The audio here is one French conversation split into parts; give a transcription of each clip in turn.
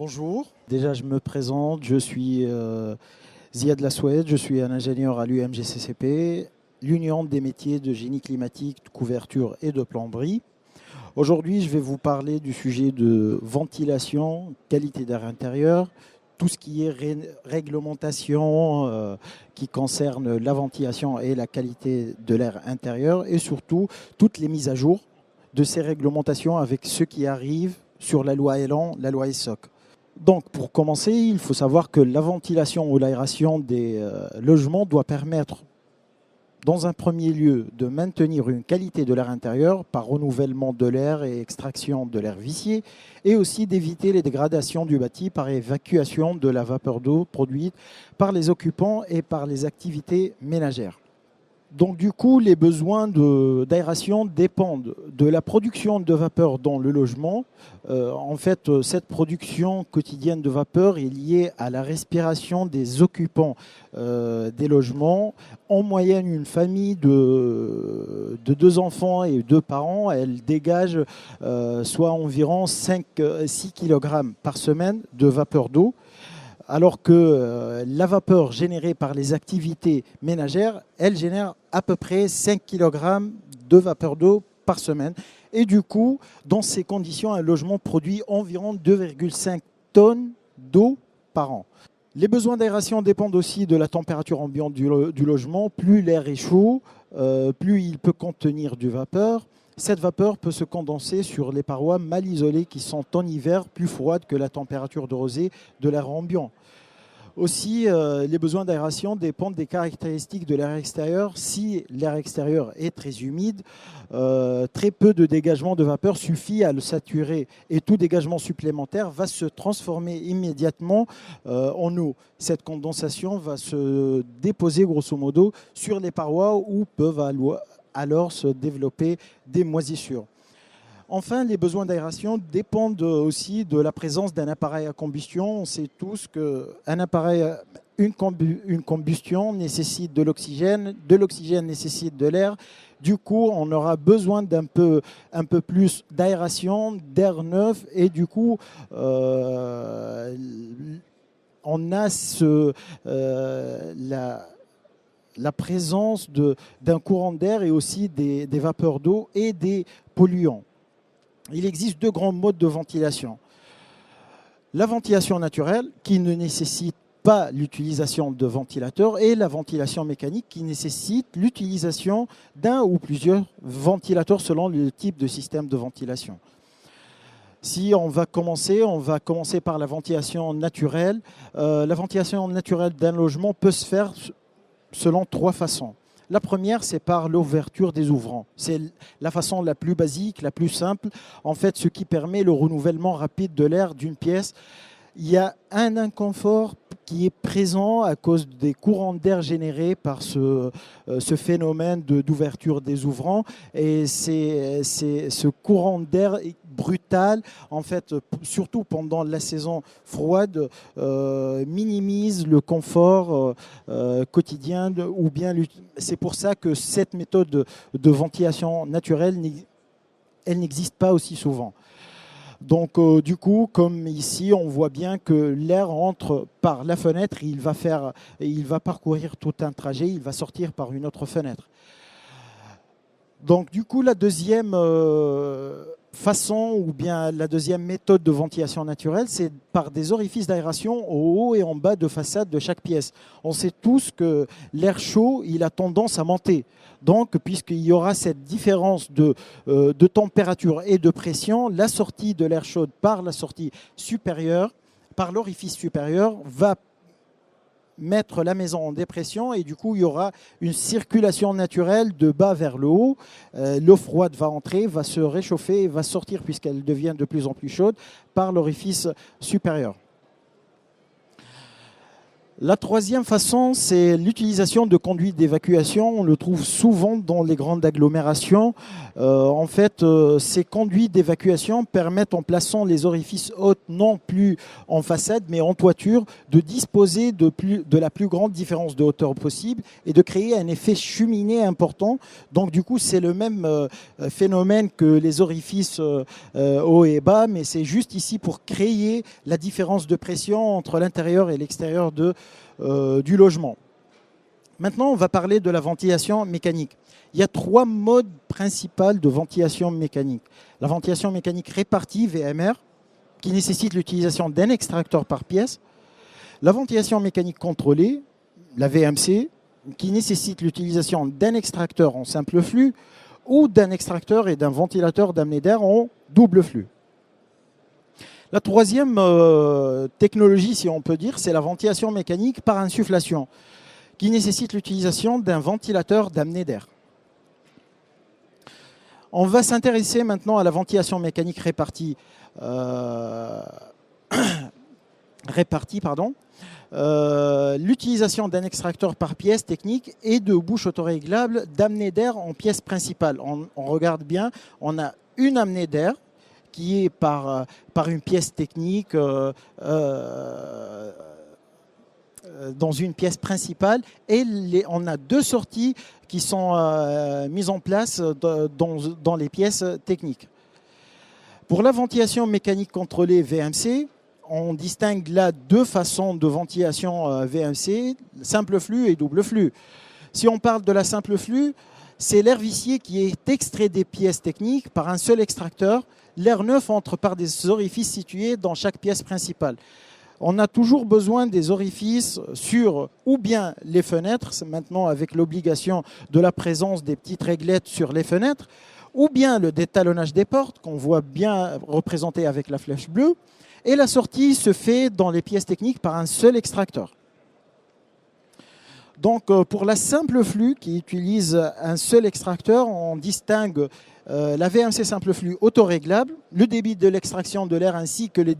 Bonjour, déjà je me présente, je suis Ziad Lassoued, je suis un ingénieur à l'UMGCCP, l'Union des métiers de génie climatique, de couverture et de plomberie. Aujourd'hui, je vais vous parler du sujet de ventilation, qualité d'air intérieur, tout ce qui est réglementation qui concerne la ventilation et la qualité de l'air intérieur et surtout toutes les mises à jour de ces réglementations avec ce qui arrive sur la loi Elan, la loi ESSOC. Donc, pour commencer, il faut savoir que la ventilation ou l'aération des logements doit permettre, dans un premier lieu, de maintenir une qualité de l'air intérieur par renouvellement de l'air et extraction de l'air vicié, et aussi d'éviter les dégradations du bâti par évacuation de la vapeur d'eau produite par les occupants et par les activités ménagères. Donc du coup, les besoins d'aération dépendent de la production de vapeur dans le logement. En fait, cette production quotidienne de vapeur est liée à la respiration des occupants des logements. En moyenne, une famille de 2 enfants et 2 parents, elle dégage soit environ 6 kg par semaine de vapeur d'eau, alors que la vapeur générée par les activités ménagères, elle génère à peu près 5 kg de vapeur d'eau par semaine. Et du coup, dans ces conditions, un logement produit environ 2,5 tonnes d'eau par an. Les besoins d'aération dépendent aussi de la température ambiante du logement. Plus l'air est chaud, plus il peut contenir de vapeur. Cette vapeur peut se condenser sur les parois mal isolées qui sont en hiver plus froides que la température de rosée de l'air ambiant. Aussi, les besoins d'aération dépendent des caractéristiques de l'air extérieur. Si l'air extérieur est très humide, très peu de dégagement de vapeur suffit à le saturer et tout dégagement supplémentaire va se transformer immédiatement en eau. Cette condensation va se déposer grosso modo sur les parois où peuvent alors se développer des moisissures. Enfin, les besoins d'aération dépendent aussi de la présence d'un appareil à combustion. On sait tous qu'une combustion nécessite de l'oxygène nécessite de l'air. Du coup, on aura besoin un peu plus d'aération, d'air neuf, et du coup, on a la présence d'un courant d'air et aussi des vapeurs d'eau et des polluants. Il existe 2 grands modes de ventilation. La ventilation naturelle, qui ne nécessite pas l'utilisation de ventilateurs, et la ventilation mécanique, qui nécessite l'utilisation d'un ou plusieurs ventilateurs selon le type de système de ventilation. Si on va commencer par la ventilation naturelle. La ventilation naturelle d'un logement peut se faire selon 3 façons. La première, c'est par l'ouverture des ouvrants. C'est la façon la plus basique, la plus simple, en fait, ce qui permet le renouvellement rapide de l'air d'une pièce. Il y a un inconfort qui est présent à cause des courants d'air générés par ce phénomène d'ouverture des ouvrants. Et c'est ce courant d'air brutal, en fait, surtout pendant la saison froide, minimise le confort quotidien. Ou bien, c'est pour ça que cette méthode de ventilation naturelle, elle n'existe pas aussi souvent. Donc du coup, comme ici, on voit bien que l'air entre par la fenêtre, il va parcourir tout un trajet, il va sortir par une autre fenêtre. Donc du coup, la deuxième façon ou bien la deuxième méthode de ventilation naturelle, c'est par des orifices d'aération au haut et en bas de façade de chaque pièce. On sait tous que l'air chaud, il a tendance à monter. Donc, puisqu'il y aura cette différence de température et de pression, la sortie de l'air chaud par la sortie supérieure, par l'orifice supérieur, va mettre la maison en dépression et du coup il y aura une circulation naturelle de bas vers le haut. L'eau froide va entrer, va se réchauffer et va sortir puisqu'elle devient de plus en plus chaude par l'orifice supérieur. La troisième façon, c'est l'utilisation de conduits d'évacuation. On le trouve souvent dans les grandes agglomérations. En fait, ces conduits d'évacuation permettent, en plaçant les orifices hauts non plus en façade, mais en toiture, de disposer de la plus grande différence de hauteur possible et de créer un effet cheminée important. Donc, du coup, c'est le même phénomène que les orifices hauts et bas, mais c'est juste ici pour créer la différence de pression entre l'intérieur et l'extérieur du logement. Maintenant, on va parler de la ventilation mécanique. Il y a trois modes principaux de ventilation mécanique. La ventilation mécanique répartie, VMR, qui nécessite l'utilisation d'un extracteur par pièce. La ventilation mécanique contrôlée, la VMC, qui nécessite l'utilisation d'un extracteur en simple flux ou d'un extracteur et d'un ventilateur d'amener d'air en double flux. La troisième technologie, si on peut dire, c'est la ventilation mécanique par insufflation, qui nécessite l'utilisation d'un ventilateur d'amener d'air. On va s'intéresser maintenant à la ventilation mécanique répartie. L'utilisation d'un extracteur par pièce technique et de bouches autoréglables d'amener d'air en pièce principale. On regarde bien, on a une amenée d'air qui est par une pièce technique dans une pièce principale et on a deux sorties qui sont mises en place dans les pièces techniques. Pour la ventilation mécanique contrôlée VMC, on distingue là deux façons de ventilation VMC, simple flux et double flux. Si on parle de la simple flux, c'est l'air vicié qui est extrait des pièces techniques par un seul extracteur. L'air neuf entre par des orifices situés dans chaque pièce principale. On a toujours besoin des orifices sur ou bien les fenêtres, maintenant avec l'obligation de la présence des petites réglettes sur les fenêtres, ou bien le détalonnage des portes, qu'on voit bien représenté avec la flèche bleue, et la sortie se fait dans les pièces techniques par un seul extracteur. Donc pour la simple flux qui utilise un seul extracteur, on distingue la VMC simple flux autoréglable, le débit de l'extraction de l'air ainsi que le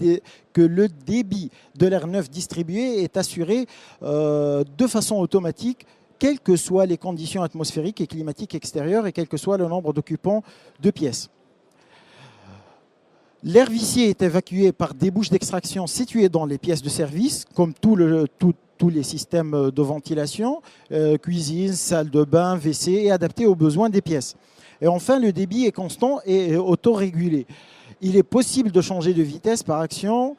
débit de l'air neuf distribué est assuré de façon automatique, quelles que soient les conditions atmosphériques et climatiques extérieures et quel que soit le nombre d'occupants de pièces. L'air vicié est évacué par des bouches d'extraction situées dans les pièces de service, comme tous les systèmes de ventilation, cuisine, salle de bain, WC, et adaptés aux besoins des pièces. Et enfin, le débit est constant et autorégulé. Il est possible de changer de vitesse par action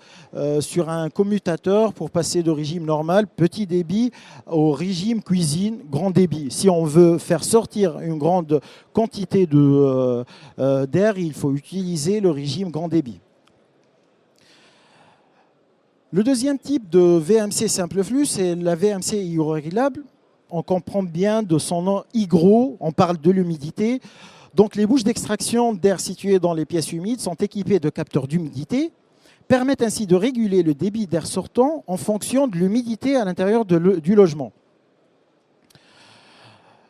sur un commutateur pour passer de régime normal, petit débit, au régime cuisine, grand débit. Si on veut faire sortir une grande quantité d'air, il faut utiliser le régime grand débit. Le deuxième type de VMC simple flux, c'est la VMC irréglable. On comprend bien de son nom hygro, on parle de l'humidité. Donc les bouches d'extraction d'air situées dans les pièces humides sont équipées de capteurs d'humidité, permettent ainsi de réguler le débit d'air sortant en fonction de l'humidité à l'intérieur du logement.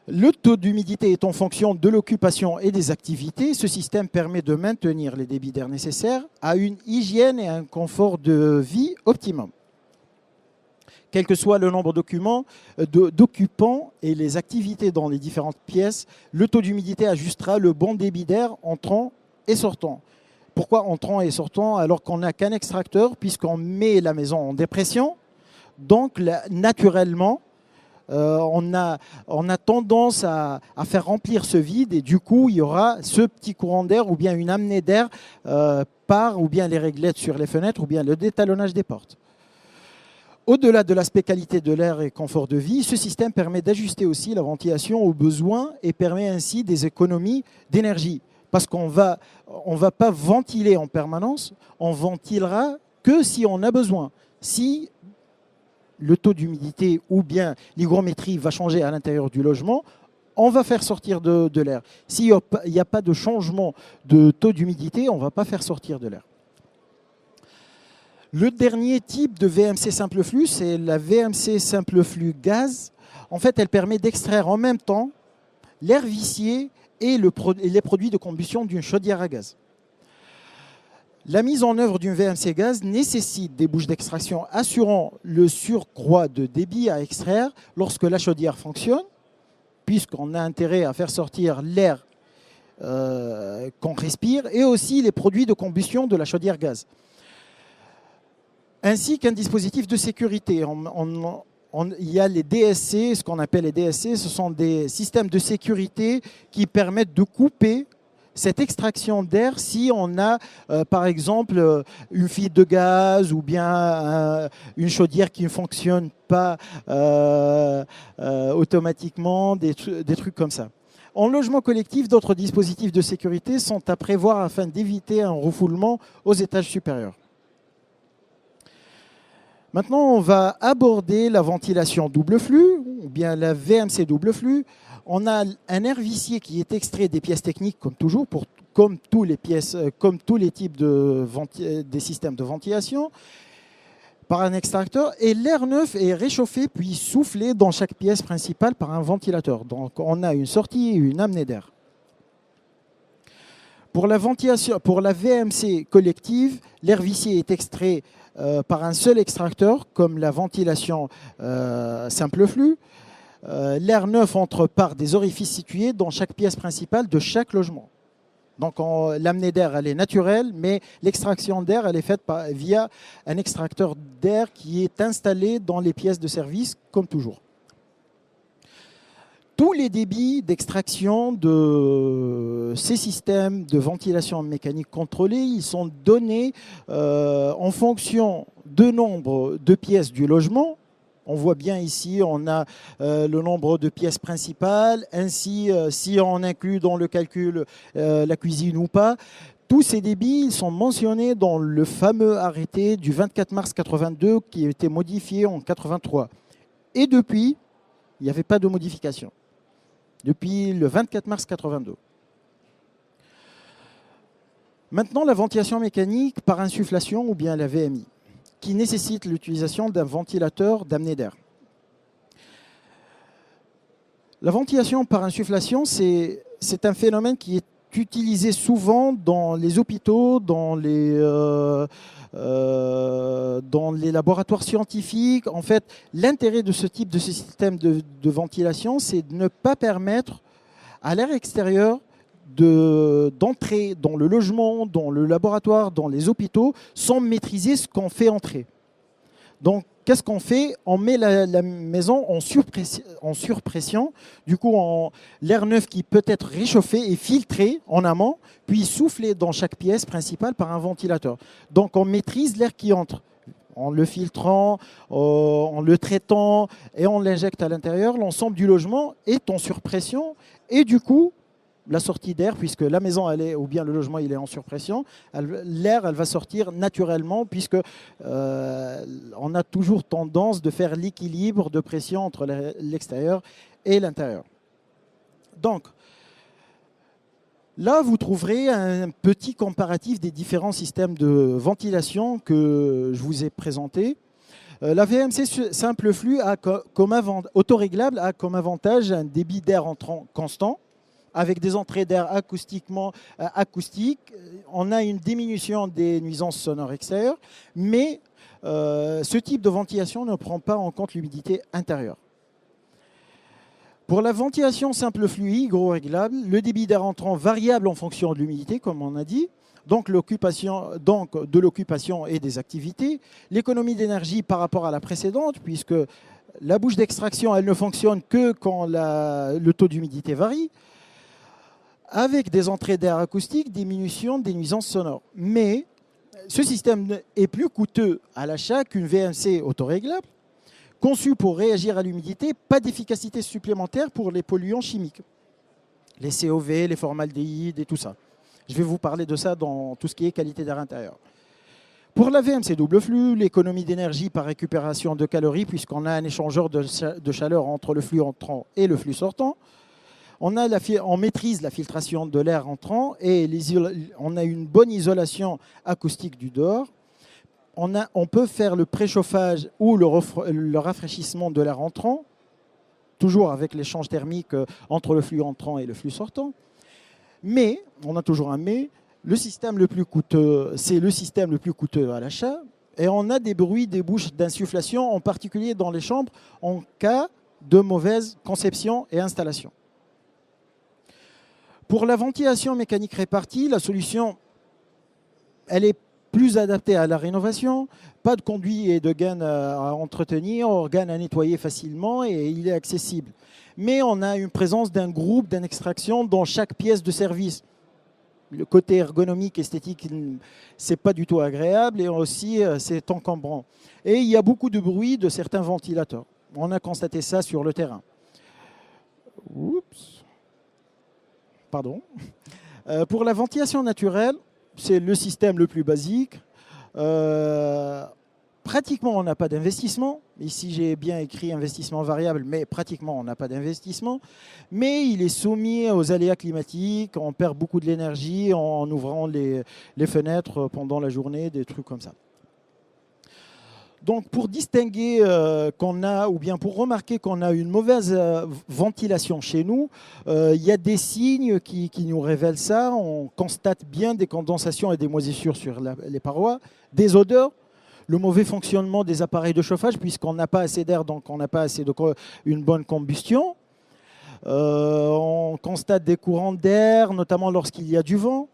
Le taux d'humidité est en fonction de l'occupation et des activités. Ce système permet de maintenir les débits d'air nécessaires à une hygiène et un confort de vie optimum. Quel que soit le nombre d'occupants et les activités dans les différentes pièces, le taux d'humidité ajustera le bon débit d'air entrant et sortant. Pourquoi entrant et sortant alors qu'on n'a qu'un extracteur, puisqu'on met la maison en dépression? Donc naturellement, on a tendance à faire remplir ce vide et du coup, il y aura ce petit courant d'air ou bien une amenée d'air par ou bien les réglettes sur les fenêtres ou bien le détalonnage des portes. Au-delà de l'aspect qualité de l'air et confort de vie, ce système permet d'ajuster aussi la ventilation aux besoins et permet ainsi des économies d'énergie. Parce qu'on va pas ventiler en permanence, on ventilera que si on a besoin. Si le taux d'humidité ou bien l'hygrométrie va changer à l'intérieur du logement, on va faire sortir de l'air. S'il n'y a pas de changement de taux d'humidité, on ne va pas faire sortir de l'air. Le dernier type de VMC simple flux, c'est la VMC simple flux gaz. En fait, elle permet d'extraire en même temps l'air vicié et les produits de combustion d'une chaudière à gaz. La mise en œuvre d'une VMC gaz nécessite des bouches d'extraction assurant le surcroît de débit à extraire lorsque la chaudière fonctionne, puisqu'on a intérêt à faire sortir l'air qu'on respire et aussi les produits de combustion de la chaudière gaz. Ainsi qu'un dispositif de sécurité. Il y a les DSC, ce qu'on appelle les DSC, ce sont des systèmes de sécurité qui permettent de couper cette extraction d'air si on a, par exemple, une fuite de gaz ou bien une chaudière qui ne fonctionne pas automatiquement, des trucs comme ça. En logement collectif, d'autres dispositifs de sécurité sont à prévoir afin d'éviter un refoulement aux étages supérieurs. Maintenant, on va aborder la ventilation double flux, ou bien la VMC double flux. On a un air vicié qui est extrait des pièces techniques, comme toujours, comme tous les types des systèmes de ventilation, par un extracteur. Et l'air neuf est réchauffé puis soufflé dans chaque pièce principale par un ventilateur. Donc, on a une sortie et une amenée d'air. Pour la VMC collective, l'air vicié est extrait par un seul extracteur, comme la ventilation simple flux. L'air neuf entre par des orifices situés dans chaque pièce principale de chaque logement. Donc l'amenée d'air, elle est naturelle, mais l'extraction d'air, elle est faite via un extracteur d'air qui est installé dans les pièces de service, comme toujours. Tous les débits d'extraction de ces systèmes de ventilation mécanique contrôlée, ils sont donnés en fonction du nombre de pièces du logement. On voit bien ici, on a le nombre de pièces principales, ainsi si on inclut dans le calcul la cuisine ou pas. Tous ces débits sont mentionnés dans le fameux arrêté du 24 mars 82 qui a été modifié en 83. Et depuis, il n'y avait pas de modification. Depuis le 24 mars 82. Maintenant, la ventilation mécanique par insufflation ou bien la VMI, qui nécessite l'utilisation d'un ventilateur d'amenée d'air. La ventilation par insufflation, c'est un phénomène qui est utilisé souvent dans les hôpitaux, dans les laboratoires scientifiques. En fait, l'intérêt de ce type de système de ventilation, c'est de ne pas permettre à l'air extérieur d'entrer dans le logement, dans le laboratoire, dans les hôpitaux, sans maîtriser ce qu'on fait entrer. Donc, qu'est-ce qu'on fait? On met la maison en surpression. Du coup, l'air neuf qui peut être réchauffé et filtré en amont, puis soufflé dans chaque pièce principale par un ventilateur. Donc, on maîtrise l'air qui entre en le filtrant, en le traitant et on l'injecte à l'intérieur. L'ensemble du logement est en surpression et du coup, la sortie d'air, puisque la maison ou bien le logement il est en surpression, l'air elle va sortir naturellement puisque on a toujours tendance de faire l'équilibre de pression entre l'extérieur et l'intérieur. Donc là vous trouverez un petit comparatif des différents systèmes de ventilation que je vous ai présentés. La VMC simple flux autoréglable a comme avantage un débit d'air entrant constant, avec des entrées d'air acoustiques. On a une diminution des nuisances sonores extérieures, mais ce type de ventilation ne prend pas en compte l'humidité intérieure. Pour la ventilation simple flux hygroréglable, le débit d'air entrant variable en fonction de l'humidité, comme on a dit, donc de l'occupation et des activités, l'économie d'énergie par rapport à la précédente, puisque la bouche d'extraction, elle ne fonctionne que quand le taux d'humidité varie, avec des entrées d'air acoustique, diminution des nuisances sonores. Mais ce système est plus coûteux à l'achat qu'une VMC autoréglable, conçue pour réagir à l'humidité, pas d'efficacité supplémentaire pour les polluants chimiques, les COV, les formaldéhydes et tout ça. Je vais vous parler de ça dans tout ce qui est qualité d'air intérieur. Pour la VMC double flux, l'économie d'énergie par récupération de calories, puisqu'on a un échangeur de chaleur entre le flux entrant et le flux sortant. On maîtrise la filtration de l'air entrant et on a une bonne isolation acoustique du dehors. On peut faire le préchauffage ou le rafraîchissement de l'air entrant, toujours avec l'échange thermique entre le flux entrant et le flux sortant. Mais, on a toujours un mais, Le système le plus coûteux, c'est le système le plus coûteux à l'achat. Et on a des bruits des bouches d'insufflation, en particulier dans les chambres, en cas de mauvaise conception et installation. Pour la ventilation mécanique répartie, la solution, elle est plus adaptée à la rénovation. Pas de conduit et de gaine à entretenir, organe à nettoyer facilement et il est accessible. Mais on a une présence d'un groupe d'extraction dans chaque pièce de service. Le côté ergonomique, esthétique, c'est pas du tout agréable et aussi c'est encombrant. Et il y a beaucoup de bruit de certains ventilateurs. On a constaté ça sur le terrain. Oups. Pardon. Pour la ventilation naturelle, c'est le système le plus basique. Pratiquement, on n'a pas d'investissement. Ici, j'ai bien écrit investissement variable, mais pratiquement, on n'a pas d'investissement. Mais il est soumis aux aléas climatiques. On perd beaucoup de l'énergie en ouvrant les fenêtres pendant la journée, des trucs comme ça. Donc, pour distinguer qu'on a, ou bien pour remarquer qu'on a une mauvaise ventilation chez nous, il y a des signes qui nous révèlent ça. On constate bien des condensations et des moisissures sur les parois, des odeurs, le mauvais fonctionnement des appareils de chauffage, puisqu'on n'a pas assez d'air, donc on n'a pas assez une bonne combustion. On constate des courants d'air, notamment lorsqu'il y a du vent.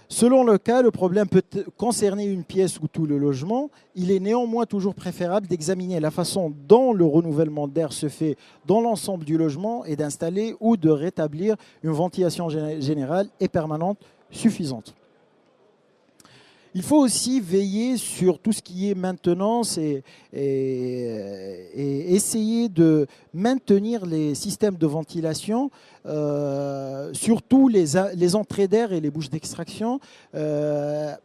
Selon le cas, le problème peut concerner une pièce ou tout le logement. Il est néanmoins toujours préférable d'examiner la façon dont le renouvellement d'air se fait dans l'ensemble du logement et d'installer ou de rétablir une ventilation générale et permanente suffisante. Il faut aussi veiller sur tout ce qui est maintenance et essayer de maintenir les systèmes de ventilation, surtout les entrées d'air et les bouches d'extraction. Elles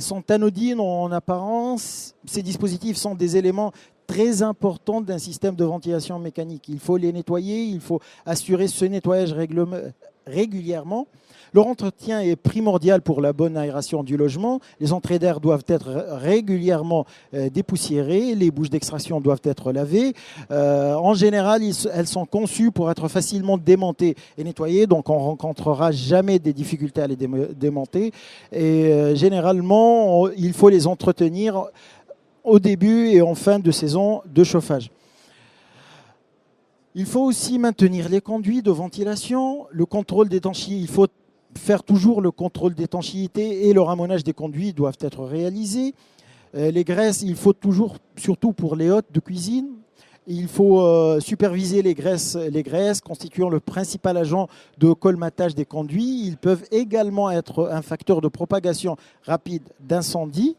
sont anodines en apparence. Ces dispositifs sont des éléments très importants d'un système de ventilation mécanique. Il faut les nettoyer, il faut assurer ce nettoyage régulièrement. Leur entretien est primordial pour la bonne aération du logement. Les entrées d'air doivent être régulièrement dépoussiérées. Les bouches d'extraction doivent être lavées. En général, elles sont conçues pour être facilement démontées et nettoyées. Donc, on ne rencontrera jamais des difficultés à les démonter. Et généralement, il faut les entretenir au début et en fin de saison de chauffage. Il faut aussi maintenir les conduits de ventilation, le contrôle d'étanchéité. Il faut faire toujours le contrôle d'étanchéité et le ramonage des conduits doivent être réalisés. Les graisses, il faut toujours, surtout pour les hôtes de cuisine, il faut superviser les graisses constituant le principal agent de colmatage des conduits. Ils peuvent également être un facteur de propagation rapide d'incendie.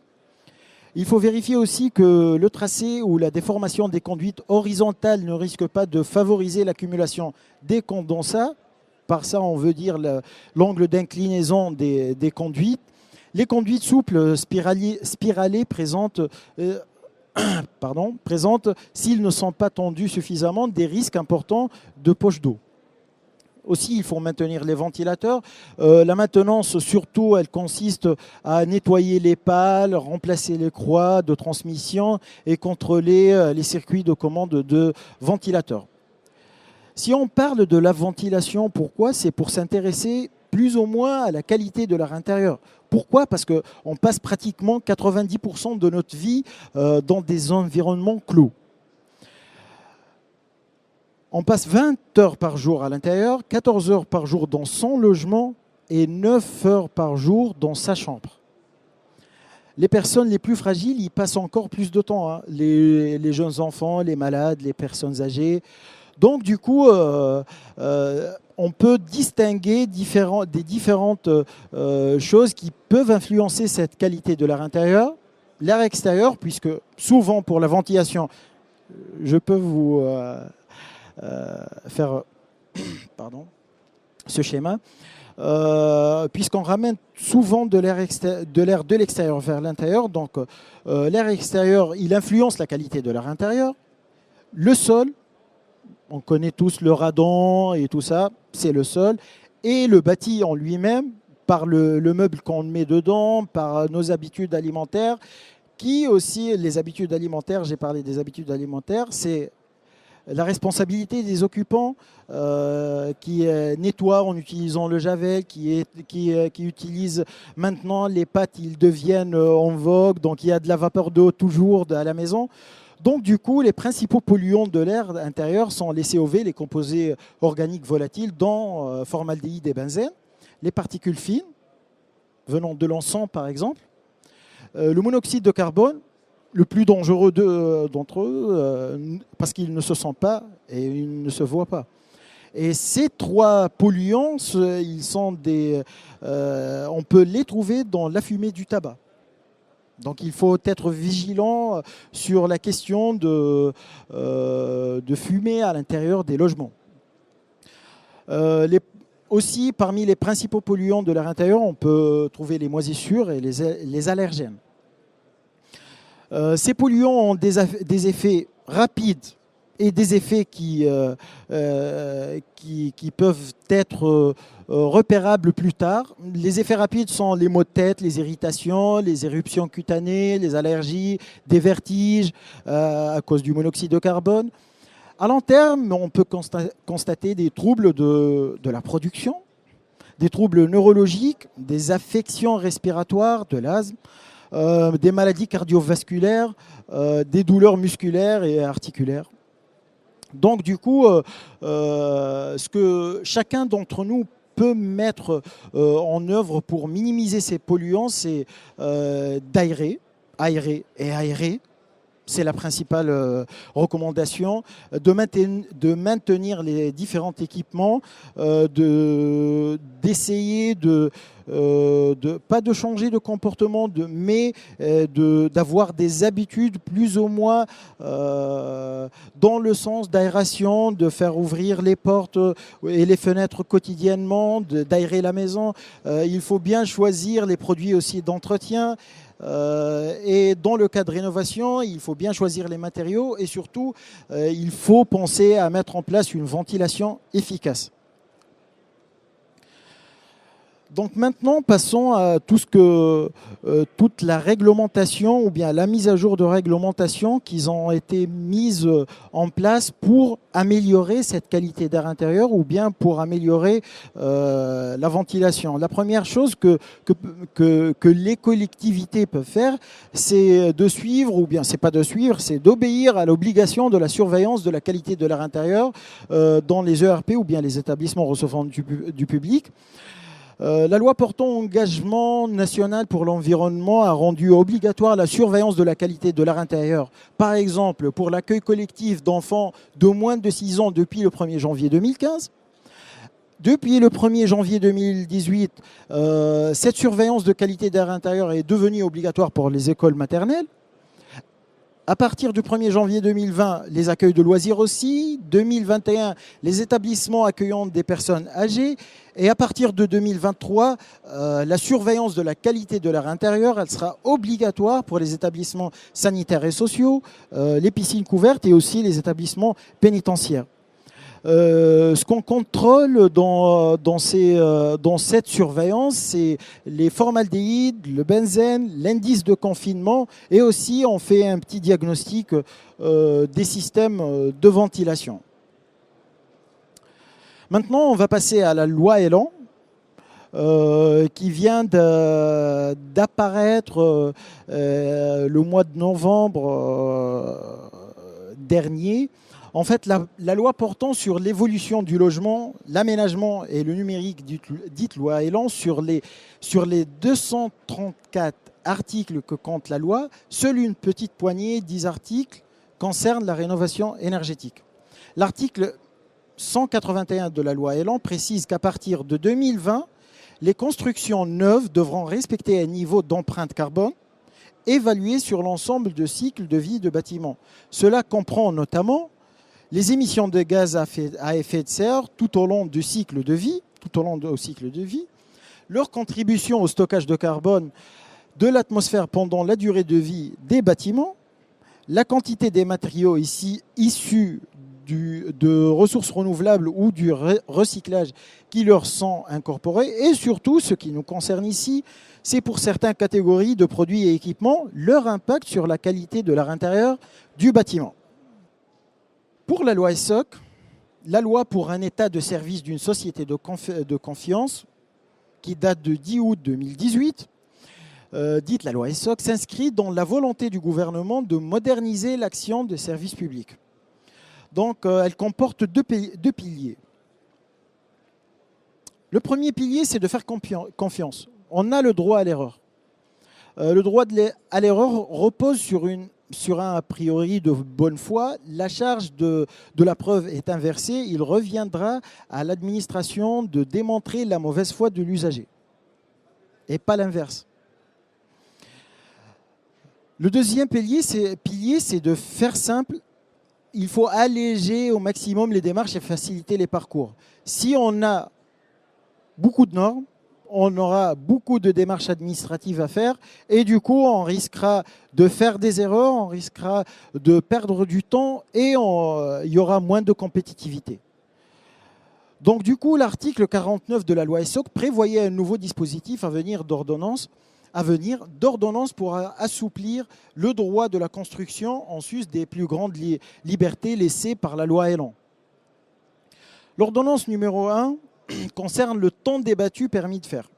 Il faut vérifier aussi que le tracé ou la déformation des conduites horizontales ne risque pas de favoriser l'accumulation des condensats. Par ça, on veut dire l'angle d'inclinaison des conduites. Les conduites souples spiralées présentent, s'ils ne sont pas tendus suffisamment, des risques importants de poche d'eau. Aussi, il faut maintenir les ventilateurs. La maintenance, surtout, elle consiste à nettoyer les pales, remplacer les croix de transmission et contrôler les circuits de commande de ventilateurs. Si on parle de la ventilation, pourquoi? C'est pour s'intéresser plus ou moins à la qualité de l'air intérieur. Pourquoi? Parce qu'on passe pratiquement 90% de notre vie dans des environnements clos. On passe 20 heures par jour à l'intérieur, 14 heures par jour dans son logement et 9 heures par jour dans sa chambre. Les personnes les plus fragiles, y passent encore plus de temps, hein. Les jeunes enfants, les malades, les personnes âgées. Donc, du coup, on peut distinguer des différentes choses qui peuvent influencer cette qualité de l'air intérieur. L'air extérieur, puisque souvent pour la ventilation, je peux vous faire ce schéma, puisqu'on ramène souvent de l'air de l'extérieur vers l'intérieur. Donc, l'air extérieur, il influence la qualité de l'air intérieur. Le sol, on connaît tous le radon et tout ça, c'est le sol. Et le bâti en lui-même, par le meuble qu'on met dedans, par nos habitudes alimentaires, qui aussi, les habitudes alimentaires, j'ai parlé des habitudes alimentaires, c'est la responsabilité des occupants qui nettoient en utilisant le javel, qui utilisent maintenant les pâtes, ils deviennent en vogue, donc il y a de la vapeur d'eau toujours à la maison. Donc du coup, les principaux polluants de l'air intérieur sont les COV, les composés organiques volatiles, dont formaldéhyde et benzène, les particules fines, venant de l'encens par exemple, le monoxyde de carbone, le plus dangereux d'entre eux, parce qu'il ne se sent pas et il ne se voit pas. Et ces trois polluants, on peut les trouver dans la fumée du tabac. Donc il faut être vigilant sur la question de fumée à l'intérieur des logements. Aussi, parmi les principaux polluants de l'air intérieur, on peut trouver les moisissures et les allergènes. Ces polluants ont des effets rapides et des effets qui peuvent être repérables plus tard. Les effets rapides sont les maux de tête, les irritations, les éruptions cutanées, les allergies, des vertiges à cause du monoxyde de carbone. À long terme, on peut constater des troubles de la production, des troubles neurologiques, des affections respiratoires, de l'asthme, des maladies cardiovasculaires, des douleurs musculaires et articulaires. Donc du coup, ce que chacun d'entre nous peut mettre en œuvre pour minimiser ces polluants, c'est d'aérer, aérer et aérer. C'est la principale recommandation, de maintenir les différents équipements, d'essayer pas de changer de comportement, mais d'avoir des habitudes plus ou moins dans le sens d'aération, de faire ouvrir les portes et les fenêtres quotidiennement, d'aérer la maison. Il faut bien choisir les produits aussi d'entretien. Et dans le cas de rénovation, il faut bien choisir les matériaux et surtout, il faut penser à mettre en place une ventilation efficace. Donc maintenant, passons à toute la réglementation ou bien la mise à jour de réglementation qui ont été mises en place pour améliorer cette qualité d'air intérieur ou bien pour améliorer la ventilation. La première chose que les collectivités peuvent faire, c'est de suivre, ou bien c'est pas de suivre, c'est d'obéir à l'obligation de la surveillance de la qualité de l'air intérieur dans les ERP ou bien les établissements recevant du public. La loi portant engagement national pour l'environnement a rendu obligatoire la surveillance de la qualité de l'air intérieur. Par exemple, pour l'accueil collectif d'enfants de moins de 6 ans depuis le 1er janvier 2015. Depuis le 1er janvier 2018, cette surveillance de qualité d'air intérieur est devenue obligatoire pour les écoles maternelles. À partir du 1er janvier 2020, les accueils de loisirs aussi. 2021, les établissements accueillant des personnes âgées. Et à partir de 2023, la surveillance de la qualité de l'air intérieur, elle sera obligatoire pour les établissements sanitaires et sociaux, les piscines couvertes et aussi les établissements pénitentiaires. Ce qu'on contrôle dans cette surveillance, c'est les formaldéhydes, le benzène, l'indice de confinement et aussi on fait un petit diagnostic des systèmes de ventilation. Maintenant, on va passer à la loi Elan qui vient d'apparaître le mois de novembre dernier. En fait, la loi portant sur l'évolution du logement, l'aménagement et le numérique, dite loi Elan, sur les 234 articles que compte la loi, seule une petite poignée, 10 articles, concerne la rénovation énergétique. L'article 181 de la loi Elan précise qu'à partir de 2020, les constructions neuves devront respecter un niveau d'empreinte carbone évalué sur l'ensemble de cycles de vie de bâtiments. Cela comprend notamment les émissions de gaz à effet de serre tout au long du cycle de vie, leur contribution au stockage de carbone de l'atmosphère pendant la durée de vie des bâtiments, la quantité des matériaux issus de ressources renouvelables ou du recyclage qui leur sont incorporés et surtout, ce qui nous concerne ici, c'est pour certaines catégories de produits et équipements, leur impact sur la qualité de l'air intérieur du bâtiment. Pour la loi ESSOC, la loi pour un état de service d'une société de confiance, qui date de 10 août 2018, dite la loi ESSOC, s'inscrit dans la volonté du gouvernement de moderniser l'action de service public. Donc, elle comporte deux piliers. Le premier pilier, c'est de faire confiance. On a le droit à l'erreur. Le droit à l'erreur repose sur un a priori de bonne foi. La charge de la preuve est inversée. Il reviendra à l'administration de démontrer la mauvaise foi de l'usager et pas l'inverse. Le deuxième pilier, c'est de faire simple. Il faut alléger au maximum les démarches et faciliter les parcours. Si on a beaucoup de normes, on aura beaucoup de démarches administratives à faire et du coup, on risquera de faire des erreurs, on risquera de perdre du temps et il y aura moins de compétitivité. Donc du coup, l'article 49 de la loi ESSOC prévoyait un nouveau dispositif à venir d'ordonnance pour assouplir le droit de la construction en sus des plus grandes libertés laissées par la loi Elan. L'ordonnance numéro 1 concerne le temps débattu permis de faire.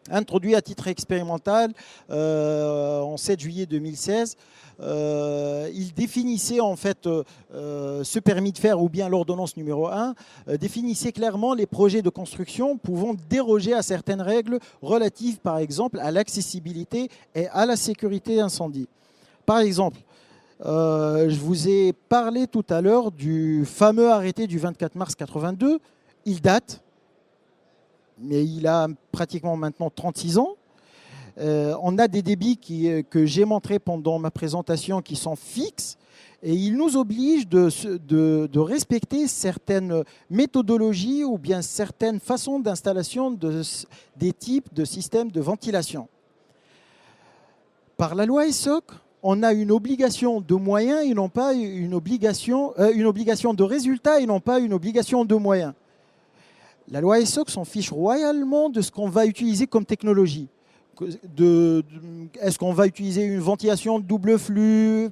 Introduit à titre expérimental en 7 juillet 2016, il définissait en fait ce permis de faire ou bien l'ordonnance numéro 1 définissait clairement les projets de construction pouvant déroger à certaines règles relatives par exemple à l'accessibilité et à la sécurité incendie. Par exemple, je vous ai parlé tout à l'heure du fameux arrêté du 24 mars 82. Il date, mais il a pratiquement maintenant 36 ans. On a des débits que j'ai montrés pendant ma présentation qui sont fixes et ils nous obligent de respecter certaines méthodologies ou bien certaines façons d'installation des types de systèmes de ventilation. Par la loi ESSOC, on a une obligation de moyens et non pas une obligation de résultats et non pas une obligation de moyens. La loi ESSOC s'en fiche royalement de ce qu'on va utiliser comme technologie. Est-ce qu'on va utiliser une ventilation double flux,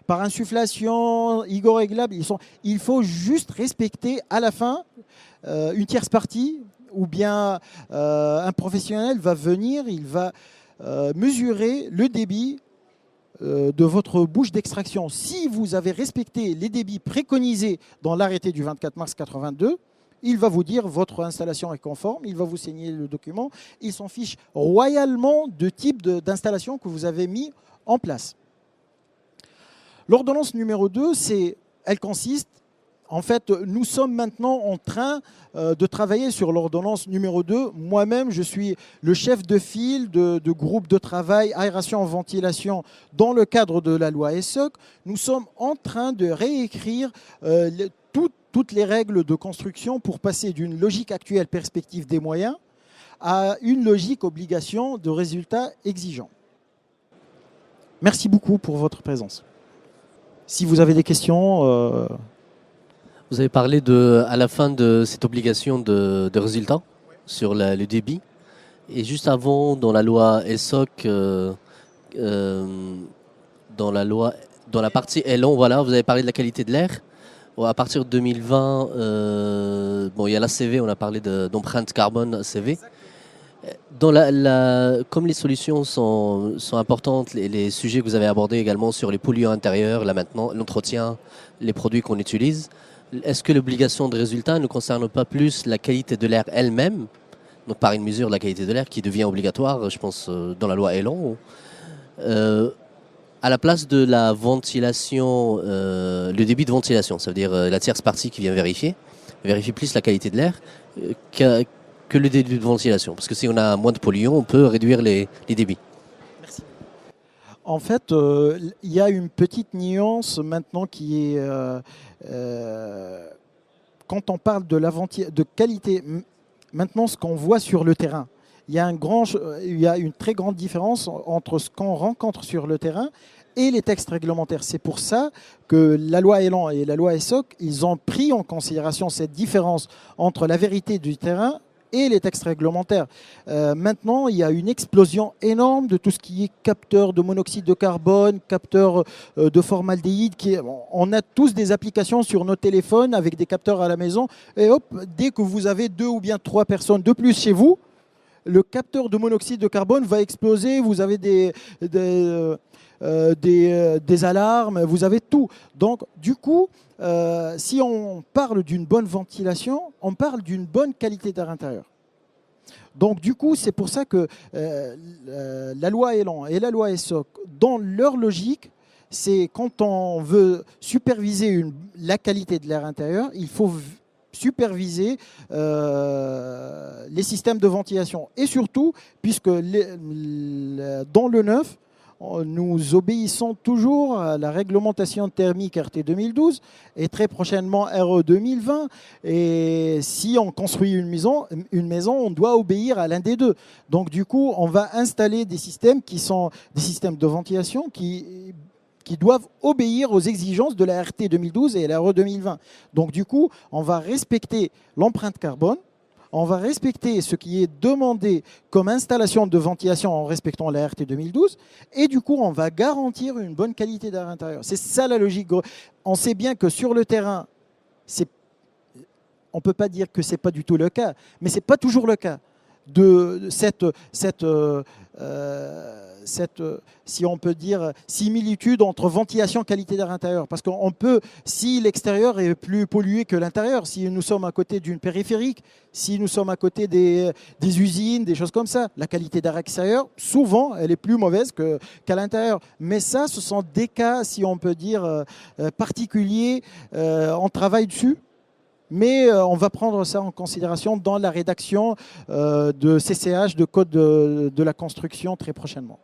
par insufflation, hygroréglable? Il faut juste respecter à la fin une tierce partie ou bien un professionnel va venir, il va mesurer le débit de votre bouche d'extraction. Si vous avez respecté les débits préconisés dans l'arrêté du 24 mars 82, il va vous dire votre installation est conforme, il va vous signer le document. Il s'en fiche royalement de type d'installation que vous avez mis en place. L'ordonnance numéro 2, elle consiste, en fait, nous sommes maintenant en train de travailler sur l'ordonnance numéro 2. Moi-même, je suis le chef de file de groupe de travail aération-ventilation dans le cadre de la loi ESSOC. Nous sommes en train de réécrire toutes les règles de construction pour passer d'une logique actuelle perspective des moyens à une logique obligation de résultats exigeants. Merci beaucoup pour votre présence. Si vous avez des questions... Vous avez parlé à la fin de cette obligation de résultats sur le débit. Et juste avant, dans la loi ESSOC, dans la partie Elan, voilà, vous avez parlé de la qualité de l'air. À partir de 2020, il y a l'ACV, on a parlé d'empreinte carbone ACV. Comme les solutions sont importantes, les sujets que vous avez abordés également sur les polluants intérieurs, là maintenant, l'entretien, les produits qu'on utilise, est-ce que l'obligation de résultat ne concerne pas plus la qualité de l'air elle-même, donc par une mesure de la qualité de l'air qui devient obligatoire, je pense, dans la loi Elan, à la place de la ventilation, le débit de ventilation, ça veut dire la tierce partie qui vient vérifier plus la qualité de l'air que le débit de ventilation. Parce que si on a moins de polluants, on peut réduire les débits. Merci. En fait, il y a une petite nuance maintenant qui est... quand on parle de qualité, maintenant ce qu'on voit sur le terrain, il y a une très grande différence entre ce qu'on rencontre sur le terrain et les textes réglementaires. C'est pour ça que la loi Elan et la loi ESSOC, ils ont pris en considération cette différence entre la vérité du terrain et les textes réglementaires. Maintenant, il y a une explosion énorme de tout ce qui est capteur de monoxyde de carbone, capteur de formaldéhyde. On a tous des applications sur nos téléphones avec des capteurs à la maison. Et hop, dès que vous avez 2 ou bien 3 personnes de plus chez vous, le capteur de monoxyde de carbone va exploser. Vous avez des alarmes, vous avez tout. Donc, du coup, si on parle d'une bonne ventilation, on parle d'une bonne qualité d'air intérieur. Donc, du coup, c'est pour ça que la loi Elan et la loi ESSOC, dans leur logique, c'est quand on veut superviser la qualité de l'air intérieur, il faut superviser les systèmes de ventilation. Et surtout, puisque dans le neuf, nous obéissons toujours à la réglementation thermique RT 2012 et très prochainement RE 2020. Et si on construit une maison, on doit obéir à l'un des deux. Donc du coup, on va installer des systèmes qui sont des systèmes de ventilation qui doivent obéir aux exigences de la RT 2012 et la RE 2020. Donc du coup, on va respecter l'empreinte carbone. On va respecter ce qui est demandé comme installation de ventilation en respectant la RT 2012 et du coup, on va garantir une bonne qualité d'air intérieur. C'est ça la logique. On sait bien que sur le terrain, on ne peut pas dire que ce n'est pas du tout le cas, mais ce n'est pas toujours le cas de cette si on peut dire, similitude entre ventilation et qualité d'air intérieur. Parce qu'on peut, si l'extérieur est plus pollué que l'intérieur, si nous sommes à côté d'une périphérique, si nous sommes à côté des usines, des choses comme ça, la qualité d'air extérieur, souvent, elle est plus mauvaise qu'à l'intérieur. Mais ça, ce sont des cas, si on peut dire, particuliers. On travaille dessus. Mais on va prendre ça en considération dans la rédaction de CCH, de code de la construction très prochainement.